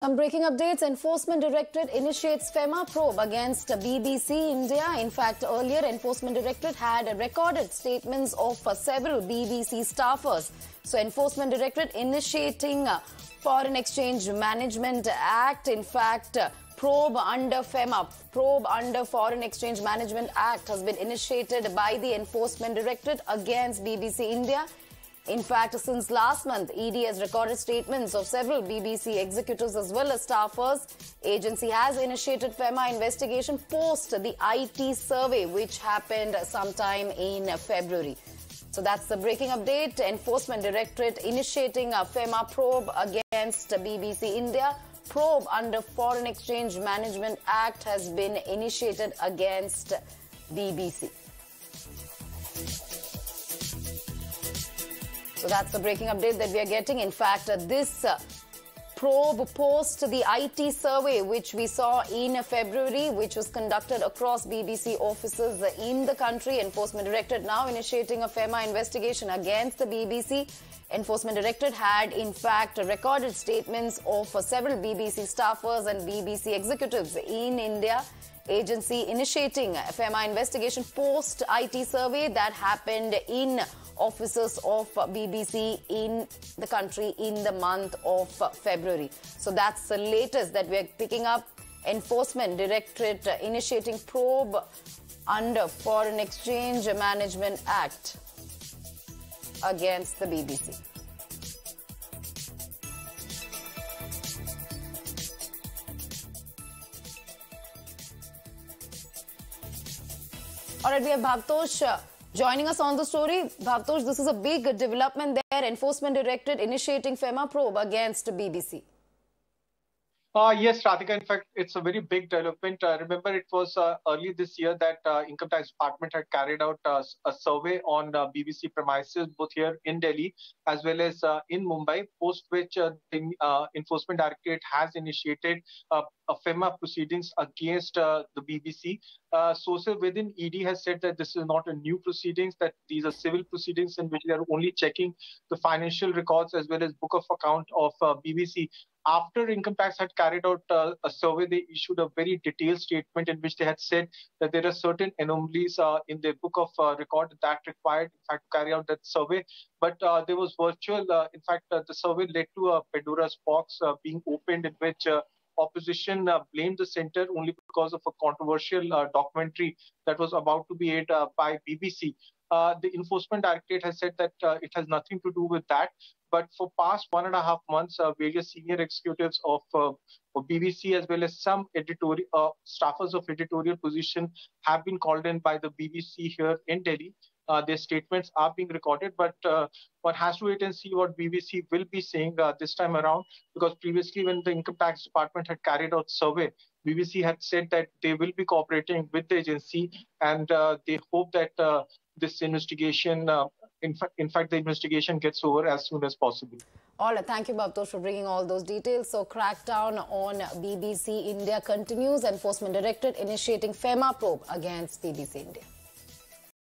Some breaking updates. Enforcement Directorate initiates FEMA probe against BBC India. In fact, earlier Enforcement Directorate had recorded statements of several BBC staffers. So Enforcement Directorate initiating Foreign Exchange Management Act. In fact, probe under FEMA, probe under Foreign Exchange Management Act has been initiated by the Enforcement Directorate against BBC India. In fact, since last month, ED has recorded statements of several BBC executives as well as staffers. Agency has initiated FEMA investigation post the IT survey, which happened sometime in February. So that's the breaking update. Enforcement Directorate initiating a FEMA probe against BBC India. Probe under Foreign Exchange Management Act has been initiated against BBC. So that's the breaking update that we are getting. In fact, this probe post the IT survey, which we saw in February, which was conducted across BBC offices in the country. Enforcement Directorate now initiating a FEMA investigation against the BBC. Enforcement Directorate had, in fact, recorded statements of several BBC staffers and BBC executives in India. Agency initiating a FEMA investigation post IT survey that happened in offices of BBC in the country in the month of February. So that's the latest that we're picking up. Enforcement Directorate initiating probe under Foreign Exchange Management Act against the BBC. All right, we have Bhavtosh joining us on the story. Bhavtosh, this is a big development there. Enforcement Directorate initiating FEMA probe against BBC. Yes, Radhika. In fact, it's a very big development. Remember, it was early this year that Income Tax Department had carried out a survey on BBC premises, both here in Delhi as well as in Mumbai, post which the Enforcement Directorate has initiated a FEMA proceedings against the BBC. Sources within ED has said that this is not a new proceedings, that these are civil proceedings in which they are only checking the financial records as well as book of account of BBC. After Income Tax had carried out a survey, they issued a very detailed statement in which they had said that there are certain anomalies in their book of record that required, in fact, to carry out that survey. But there was virtual, in fact, the survey led to a Pandora's box being opened in which opposition blamed the center only because of a controversial documentary that was about to be aired by BBC. The Enforcement Directorate has said that it has nothing to do with that. But for past 1.5 months, various senior executives of BBC as well as some editorial staffers of editorial position have been called in by the BBC here in Delhi. Their statements are being recorded, but one has to wait and see what BBC will be saying this time around, because previously when the Income Tax Department had carried out survey, BBC had said that they will be cooperating with the agency and they hope that this investigation, in fact, the investigation gets over as soon as possible. All right, thank you, Bhavtosh, for bringing all those details. So, crackdown on BBC India continues. Enforcement Directorate initiating FEMA probe against BBC India.